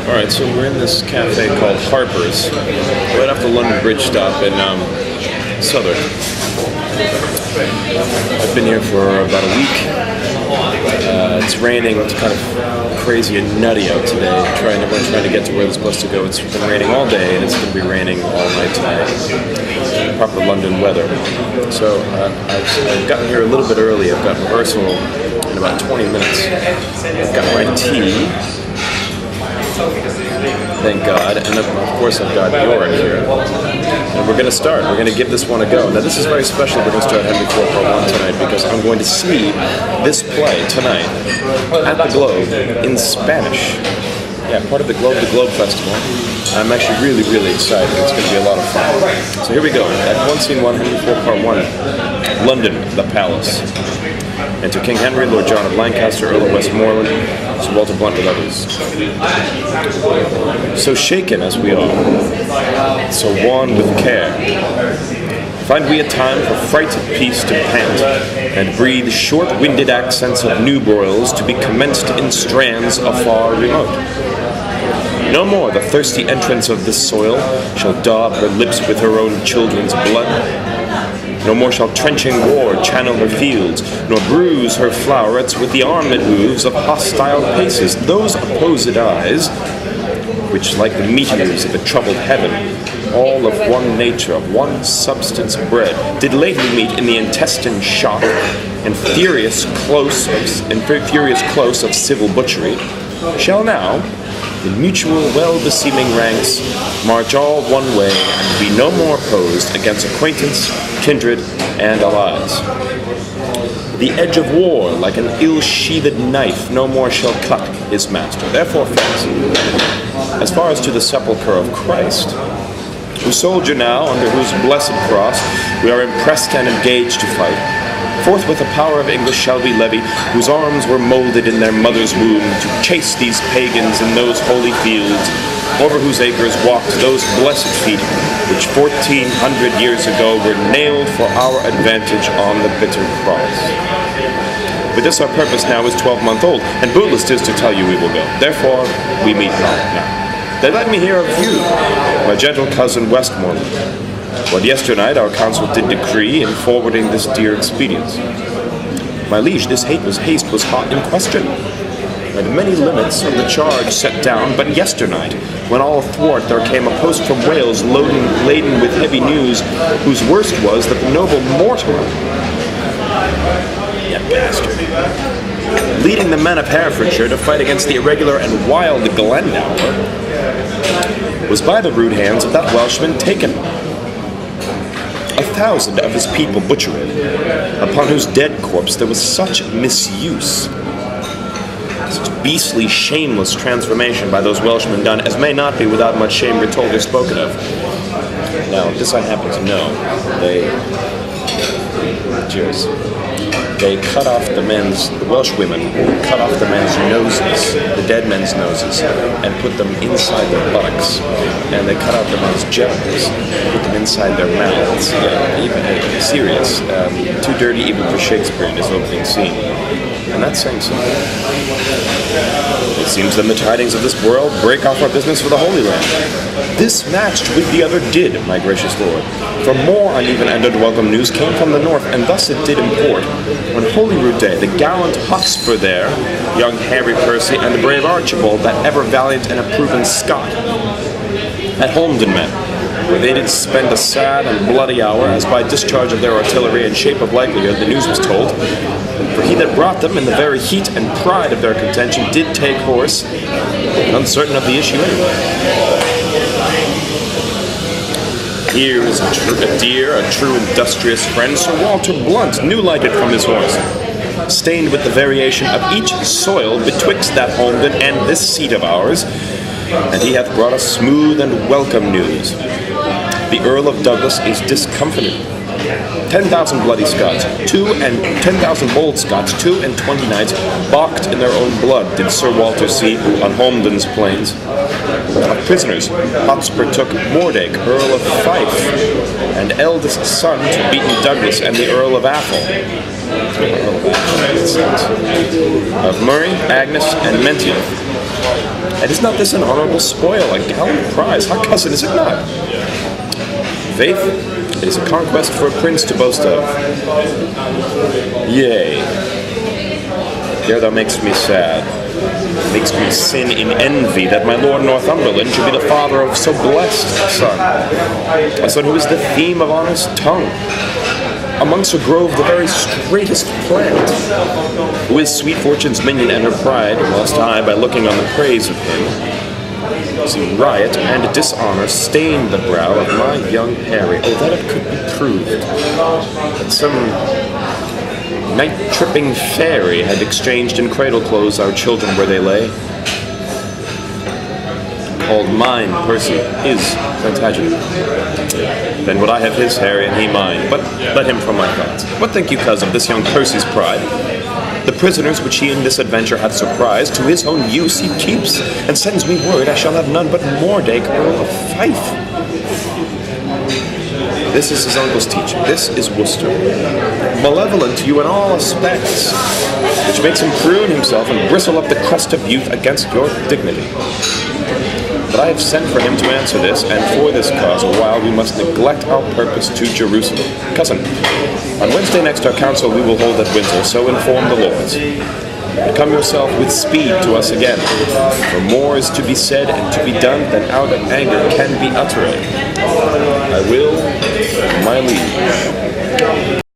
Alright, so we're in this cafe called Harper's, right off the London Bridge stop in Southwark. I've been here for about a week. It's raining, it's kind of crazy and nutty out today. Everyone's trying to get to where they're supposed to go. It's been raining all day and it's going to be raining all night tonight. Proper London weather. So I've gotten here a little bit early. I've got rehearsal in about 20 minutes. I've got my tea. Thank God. And of course I've got Bjorn here. And we're going to start. We're going to give this one a go. Now this is very special. We're going to start Henry IV Part 1 tonight because I'm going to see this play tonight at the Globe in Spanish. Yeah, part of the Globe Festival. I'm actually really, really excited. It's going to be a lot of fun. So here we go. Act 1, Scene 1, Henry IV Part 1. London, the Palace. Enter King Henry, Lord John of Lancaster, Earl of Westmoreland, Sir Walter Blunt with others. So shaken as we are, so wan with care, find we a time for frighted peace to pant, and breathe short-winded accents of new broils to be commenced in strands afar remote. No more the thirsty entrance of this soil shall daub her lips with her own children's blood. No more shall trenching war channel her fields, nor bruise her flowerets with the armed hooves of hostile paces. Those opposed eyes, which like the meteors of a troubled heaven, all of one nature, of one substance bred, did lately meet in the intestine shop and furious close of civil butchery, shall now, in mutual well-beseeming ranks, march all one way and be no more opposed against acquaintance, kindred, and allies. The edge of war, like an ill-sheathed knife, no more shall cut his master. Therefore, friends, as far as to the sepulchre of Christ, whose soldier now, under whose blessed cross, we are impressed and engaged to fight, forthwith the power of English shall we levy, whose arms were moulded in their mother's womb, to chase these pagans in those holy fields, over whose acres walked those blessed feet, which 1400 years ago were nailed for our advantage on the bitter cross. But this our purpose now is 12-month old, and bootless 'tis to tell you we will go. Therefore we meet not now. Then let me hear of you, my gentle cousin Westmoreland. What yesternight our council did decree in forwarding this dear expedience. My liege, this haste was hot in question, and many limits of the charge set down, but yesternight, when all athwart there came a post from Wales laden with heavy news, whose worst was that the noble Mortimer, that bastard, leading the men of Herefordshire to fight against the irregular and wild Glendower, was by the rude hands of that Welshman taken. 1,000 of his people butchered, upon whose dead corpse there was such misuse, such beastly, shameless transformation by those Welshmen done, as may not be without much shame retold or spoken of. Now, this I happen to know. They cut off the Welsh women cut off the men's noses, the dead men's noses, and put them inside their buttocks. And they cut out the men's genitals, put them inside their mouths. Yeah, even serious. Too dirty even for Shakespeare in his opening scene. And that's saying something. It seems then the tidings of this world break off our business for the Holy Land. This matched with the other did, my gracious lord. For more uneven and unwelcome news came from the north, and thus it did import. On Holyrood Day, the gallant Hotspur there, young Harry Percy, and the brave Archibald, that ever valiant and approving Scot, at Holmdon met, where they did spend a sad and bloody hour, as by discharge of their artillery in shape of likelihood the news was told. For he that brought them, in the very heat and pride of their contention, did take horse, uncertain of the issue anyway. Here is a dear, a true industrious friend, Sir Walter Blunt, new lighted from his horse, stained with the variation of each soil betwixt that Holmdon and this seat of ours, and he hath brought us smooth and welcome news. The Earl of Douglas is discomfited. 10,000 bloody Scots, 10,000 bold Scots, 22 knights, balked in their own blood, did Sir Walter see on Holmdon's plains. Of prisoners, Hotspur took Mordache, Earl of Fife, and eldest son to beaten Douglas and the Earl of Athol. Of Murray, Agnes, and Menteith. And is not this an honorable spoil, a gallant prize? Ha, cousin, is it not? Faith, it is a conquest for a prince to boast of. Yea. Here thou makest me sad. Makes me sin in envy that my lord Northumberland should be the father of so blessed a son who is the theme of honest tongue, amongst a grove the very straightest plant, who is sweet fortune's minion and her pride, whilst I, by looking on the praise of him, see riot and dishonor stain the brow of my young Harry. Oh, that it could be proved that some night-tripping fairy had exchanged in cradle clothes our children where they lay. Called mine, Percy, his Plantagenet. Then would I have his Harry and he mine, but let him from my thoughts. What think you, cousin, of this young Percy's pride? The prisoners which he in this adventure hath surprised, to his own use he keeps, and sends me word I shall have none but Mordache, Earl of Fife. This is his uncle's teaching. This is Worcester. Malevolent to you in all aspects, which makes him prune himself and bristle up the crest of youth against your dignity. But I have sent for him to answer this, and for this cause, a while we must neglect our purpose to Jerusalem. Cousin, on Wednesday next our council we will hold at Windsor, so inform the lords. But come yourself with speed to us again, for more is to be said and to be done than out of anger can be uttered. I will, my liege.